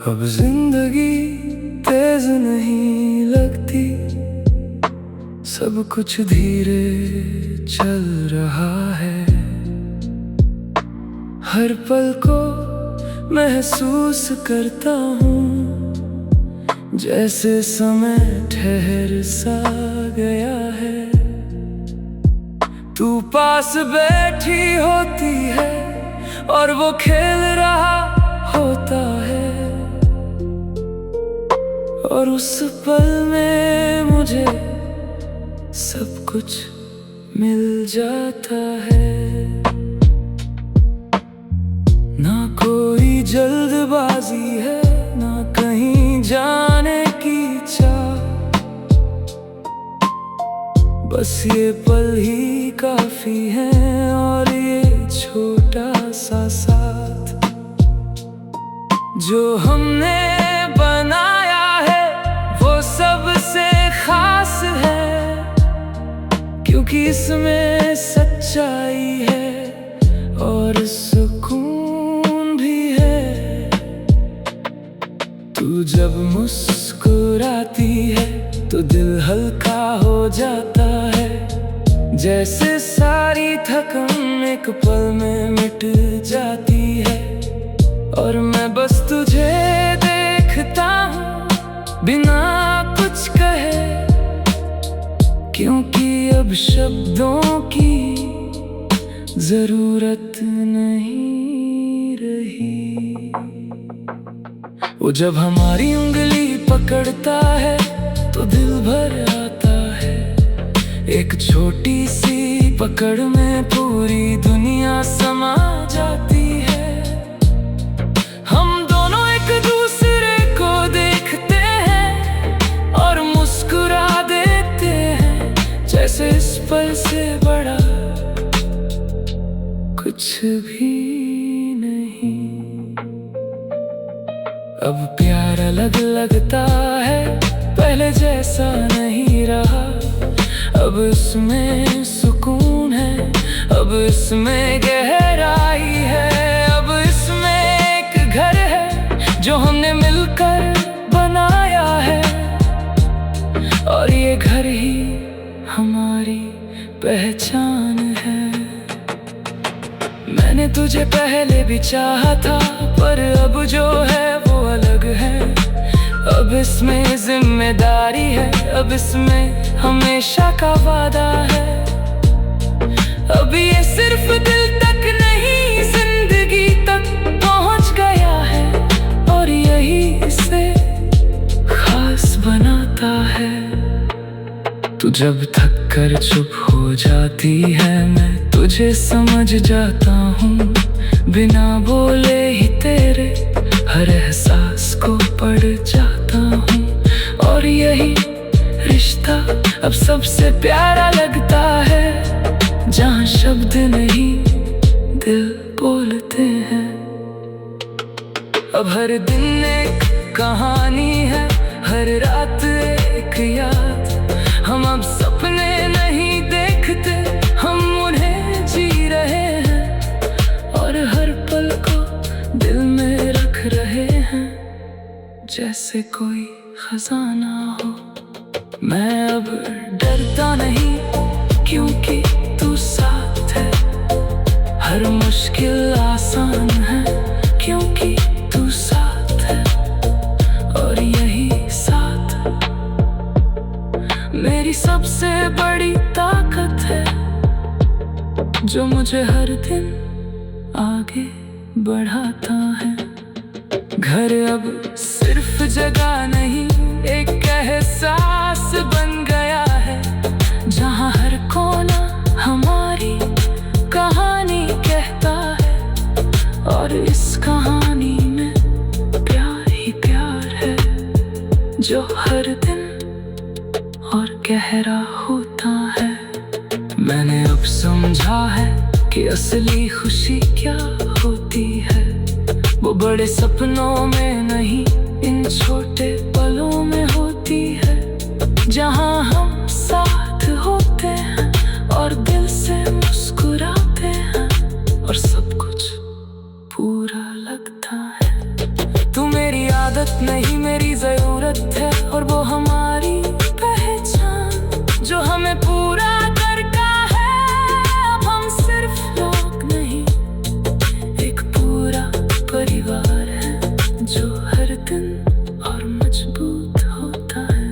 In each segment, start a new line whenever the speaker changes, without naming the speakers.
अब जिंदगी तेज नहीं लगती, सब कुछ धीरे चल रहा है। हर पल को महसूस करता हूँ, जैसे समय ठहर सा गया है। तू पास बैठी होती है और वो खेल रहा होता है, और उस पल में मुझे सब कुछ मिल जाता है। ना कोई जल्दबाजी है, ना कहीं जाने की चाह, बस ये पल ही काफी है और ये छोटा सा साथ जो हमने बनाया है वो सबसे खास है, क्योंकि इसमें सच्चाई है और सुकून भी है। तू जब मुस्कुराती है तो दिल हल्का हो जाता है, जैसे सारी थकन एक पल में मिट जाती है। और मैं बस तुझे देखता हूँ बिना कुछ कहे, क्योंकि अब शब्दों की जरूरत नहीं रही। वो जब हमारी उंगली पकड़ता है तो दिल भर आता है, एक छोटी सी पकड़ में पूरी दुनिया समा जाती है। हम दोनों एक दूसरे को देखते हैं और मुस्कुरा देते हैं, जैसे इस पल से बड़ा कुछ भी नहीं। अब प्यार अलग लगता है, पहले जैसा नहीं रहा। अब इसमें सुकून है, अब इसमें गहराई है, अब इसमें एक घर है जो हमने मिलकर बनाया है, और ये घर ही हमारी पहचान है। मैंने तुझे पहले भी चाहा था, पर अब जो है वो अलग है। अब इसमें जिम्मेदारी है, अब इसमें हमेशा का वादा है। अब ये सिर्फ दिल तक नहीं जिंदगी तक पहुंच गया है, और यही इसे खास बनाता है। तू जब थक कर चुप हो जाती है मैं तुझे समझ जाता हूँ, बिना बोले ही तेरे हर एहसास को पढ़ जाता हूँ। और यही रिश्ता अब सबसे प्यारा लगता है, जहाँ शब्द नहीं दिल बोलते हैं। अब हर दिन एक कहानी है, हर रात एक याद। हम अब सपने नहीं देखते, हम उन्हें जी रहे हैं, और हर पल को दिल में रख रहे हैं, जैसे कोई खजाना हो। मैं अब डरता नहीं, क्योंकि तू साथ है। हर मुश्किल आसान है, क्योंकि तू साथ है। और यही साथ मेरी सबसे बड़ी ताकत है, जो मुझे हर दिन आगे बढ़ाता है। घर अब सिर्फ जगह नहीं, एक एहसास बन गया है, जहाँ हर कोना हमारी कहानी कहता है। और इस कहानी में प्यार ही प्यार है, जो हर दिन और गहरा होता है। मैंने अब समझा है कि असली खुशी क्या होती है, वो बड़े सपनों में नहीं, इन छोटे पलों में होती है, जहाँ हम साथ होते हैं और दिल से मुस्कुराते हैं, और सब कुछ पूरा लगता है। तू मेरी आदत जरूरत नहीं, मेरी जरूरत है। और वो हमारी पहचान जो हमें पूरा करता है। अब हम सिर्फ लोग नहीं, एक पूरा परिवार है जो हर दिन और मजबूत होता है।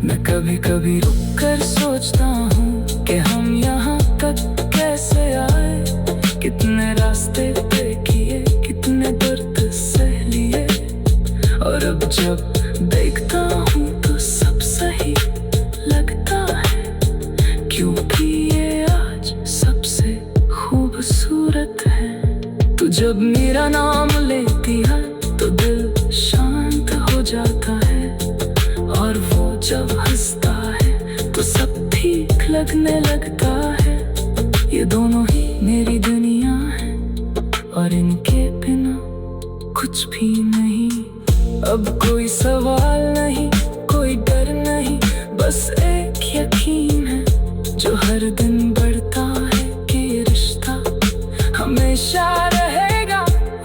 मैं कभी कभी रुक कर सोचता हूँ कि हम यहाँ तक कैसे आए। कितने रास्ते तय किए, कितने दर्द सह लिए। और अब जब देखता हूँ तो सब सही लगता है, क्योंकि ये आज सबसे खूबसूरत है। तू जब मेरा नाम लेती है तो दिल शांत हो जाता है। और वो जब हंसता है तो सब ठीक लगने लगता है। ये दोनों ही मेरी दुनिया है और इनके बिना कुछ भी नहीं। अब कोई सवाल नहीं, कोई डर नहीं, बस एक यकीन है जो हर दिन बढ़ता है कि ये रिश्ता हमेशा रहेगा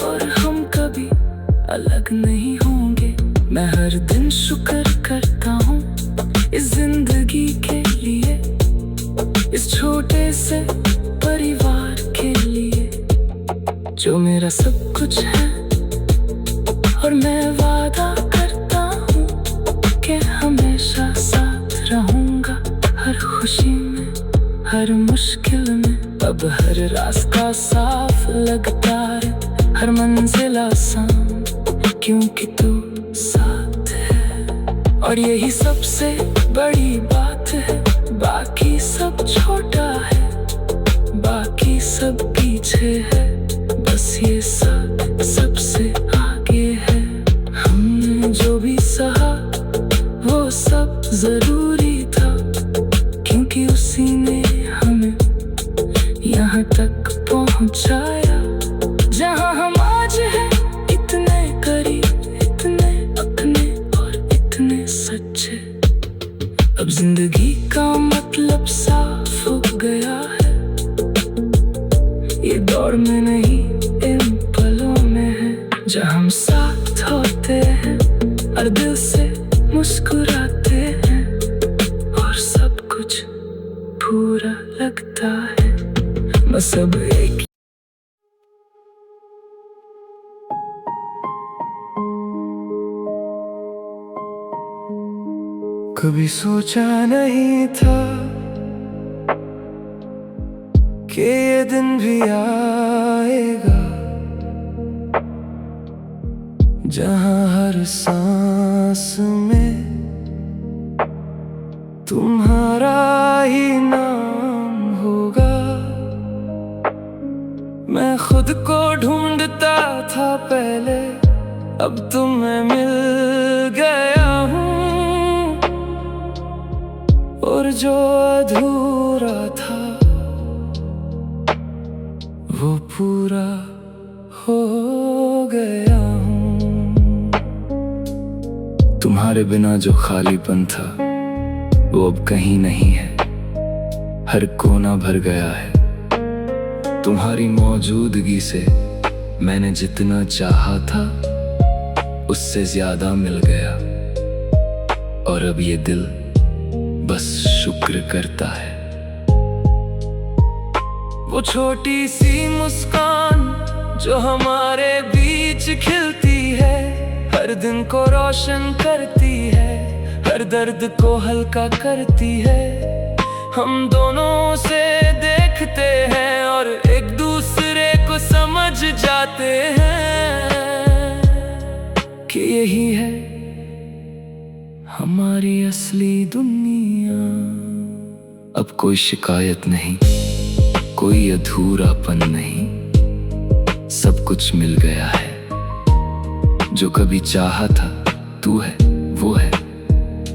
और हम कभी अलग नहीं होंगे। मैं हर दिन शुक्र करता हूँ इस जिंदगी के लिए, इस छोटे से परिवार के लिए जो मेरा सब कुछ है। और मैं वादा करता हूँ कि हमेशा साथ रहूँगा, हर खुशी में, हर मुश्किल में। अब हर रास्ता साफ लगता है, हर मंजिल आसान, क्योंकि तू साथ है। और यही सबसे बड़ी बात है, बाकी सब छोटा है, बाकी सब पीछे है, बस ये सब सबसे आगे है। हमने जो भी सहा वो सब जरूरी था, क्योंकि उसी ने हमें यहाँ तक पहुँचाया जहाँ हम आज हैं। इतने करीब, इतने अपने और इतने सच्चे। अब जिंदगी का मतलब साफ हो गया है, ये दौड़ में नहीं इन पलों में है। जब हम साथ होते हैं और दिल से मुस्कुराते हैं और सब कुछ पूरा लगता है। बस अब एक कभी सोचा नहीं था कि ये दिन भी आएगा जहाँ हर सांस में तुम्हारा ही नाम होगा। मैं खुद को ढूंढता था पहले, अब तुम्हें मिल गया हूँ। और जो अधूरा था वो पूरा हो गया हूँ। तुम्हारे बिना जो खालीपन था वो अब कहीं नहीं है, हर कोना भर गया है। तुम्हारी मौजूदगी से मैंने जितना चाहा था उससे ज्यादा मिल गया। और अब ये दिल बस शुक्र करता है। वो छोटी सी मुस्कान जो हमारे बीच खिलती है, हर दिन को रोशन करती है, हर दर्द को हल्का करती है। हम दोनों से देखते हैं और एक दूसरे को समझ जाते हैं कि यही है हमारी असली दुनिया। अब कोई शिकायत नहीं, कोई अधूरापन नहीं, सब कुछ मिल गया है। जो कभी चाहा था तू है, वो है,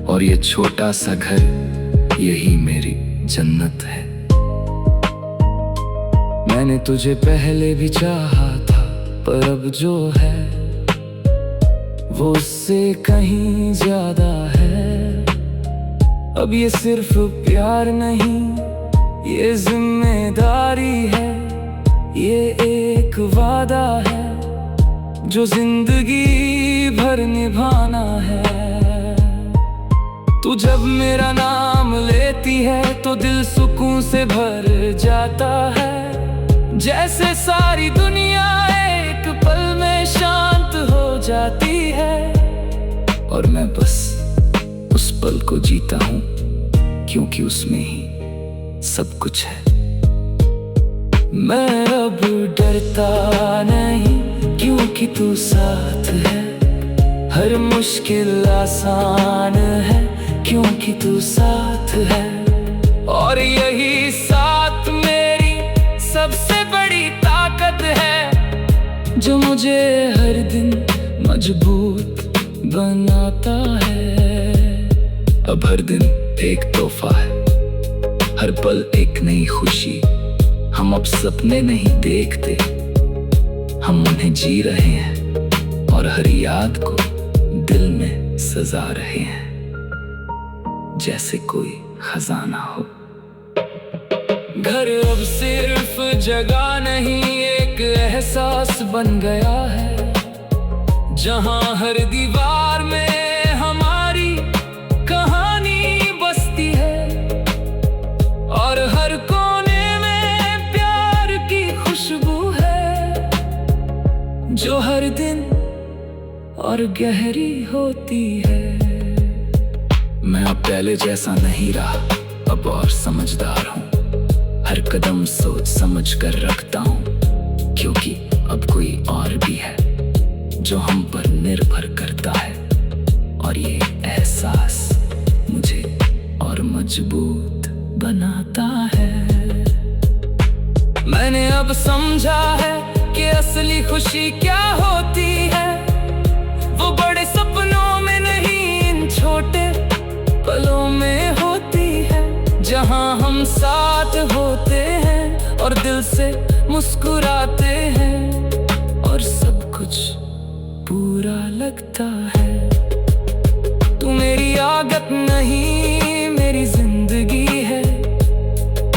और ये छोटा सा घर यही मेरी जन्नत है। मैंने तुझे पहले भी चाहा था, पर अब जो है वो उससे कहीं ज्यादा है। अब ये सिर्फ प्यार नहीं, ये जिम्मेदारी है, ये एक वादा है जो जिंदगी भर निभाना है। तू जब मेरा नाम लेती है तो दिल सुकून से भर जाता है। जैसे सारी दुनिया एक पल में शांत हो जाती है, और मैं बस उस पल को जीता हूँ क्योंकि उसमें ही सब कुछ है। मैं अब डरता नहीं क्योंकि तू साथ है। हर मुश्किल आसान है क्योंकि तू साथ है। और यही साथ मेरी सबसे बड़ी ताकत है, जो मुझे हर दिन मजबूत बनाता है। अब हर दिन एक तोहफा है, हर पल एक नई खुशी। हम अब सपने नहीं देखते, हम उन्हें जी रहे हैं, और हर याद को दिल में सजा रहे हैं जैसे कोई खजाना हो। घर अब सिर्फ जगह नहीं, एक एहसास बन गया है, जहां हर दीवार में हमारी कहानी बसती है। और हर कोने में प्यार की खुशबू है, जो हर दिन और गहरी होती है। मैं अब पहले जैसा नहीं रहा, अब और समझदार हूँ। हर कदम सोच समझ कर रखता हूँ, क्योंकि अब कोई और भी है जो हम पर निर्भर करता है। और ये एहसास मुझे और मजबूत बनाता है। मैंने अब समझा है कि असली खुशी क्या होती है। वो बड़े सपनों में नहीं, इन छोटे पलों में होती है, जहां हम साथ होते हैं और दिल से मुस्कुराते हैं, और सब कुछ पूरा लगता है। तू मेरी आदत नहीं, मेरी जिंदगी है,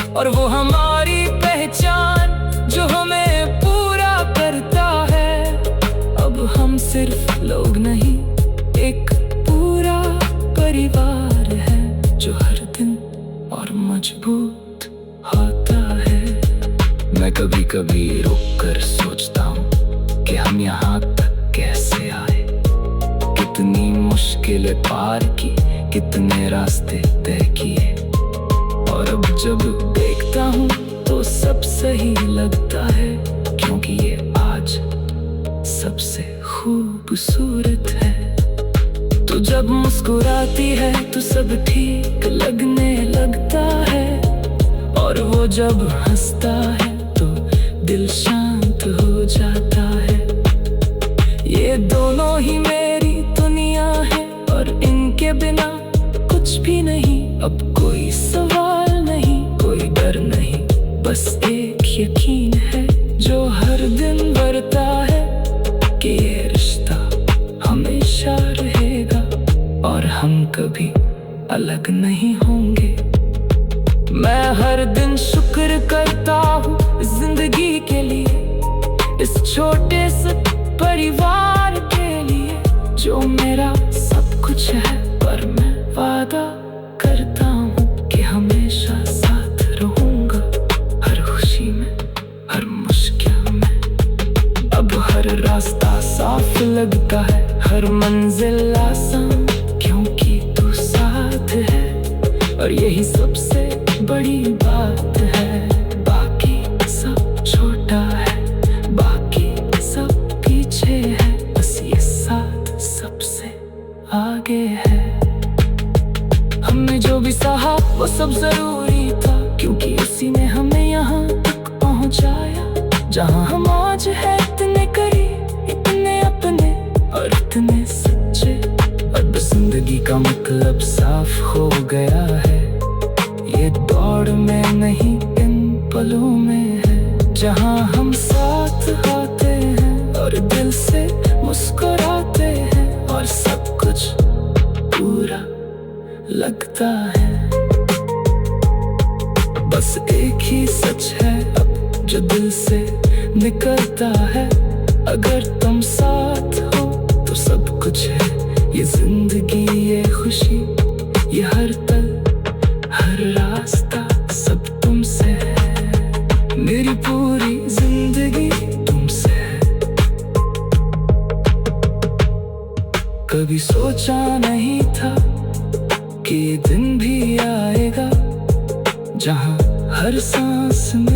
और वो हमारी पहचान जो हमें पूरा करता है। अब हम सिर्फ लोग नहीं, एक पूरा परिवार है, जो हर दिन और मजबूत होता है। मैं कभी कभी रुक कर सोचता हूँ कि हम यहाँ तक कैसे आए। कितनी मुश्किलें पार की, कितने रास्ते तय किए, और अब जब देखता हूँ तो सब सही लगता है, क्योंकि ये आज सबसे खूबसूरत है। तू जब मुस्कुराती है तो सब ठीक लगने लगता है, और वो जब हंसता है तो दिल शांत हो जाता है। ये दोनों ही मेरी दुनिया है, और इनके बिना कुछ भी नहीं। अब कोई सवाल नहीं, कोई डर नहीं, बस एक यकीन है जो हर दिन बढ़ता है, कि ये रिश्ता हमेशा रहेगा और हम कभी अलग नहीं होंगे। मैं हर दिन शुक्र करता हूँ जिंदगी के लिए, इस छोटे से परिवार के लिए, जो मेरा सब कुछ है। पर मैं वादा करता हूँ कि हमेशा साथ रहूंगा, हर खुशी में, हर मुश्किल में। अब हर रास्ता साफ लगता है, हर मंजिल आसान, क्योंकि तू साथ है। और यही सबसे बड़ी बात है। बाकी सब छोटा है, बाकी सब पीछे है, बस ये साथ सबसे आगे है। हमने जो भी सहा वो सब जरूरी था, क्योंकि उसी ने हमें यहाँ तक पहुँचाया, जहाँ हम आज है। इतने करीब, इतने अपने, और इतने सच्चे। अब जिंदगी का मतलब साफ हो गया है, ये दौड़ में नहीं, इन पलों में है, जहाँ हम साथ होते हैं और दिल से मुस्कुराते हैं, और सब कुछ पूरा लगता है। बस एक ही सच है अब जो दिल से निकलता है, अगर तुम साथ हो तो सब कुछ है, ये जिंदगी, ये खुशी, ये हर पल, हर रास्ता सब तुमसे है। मेरी पूरी जिंदगी तुमसे है। कभी सोचा नहीं था कि ये दिन भी आएगा, जहां हर सांस में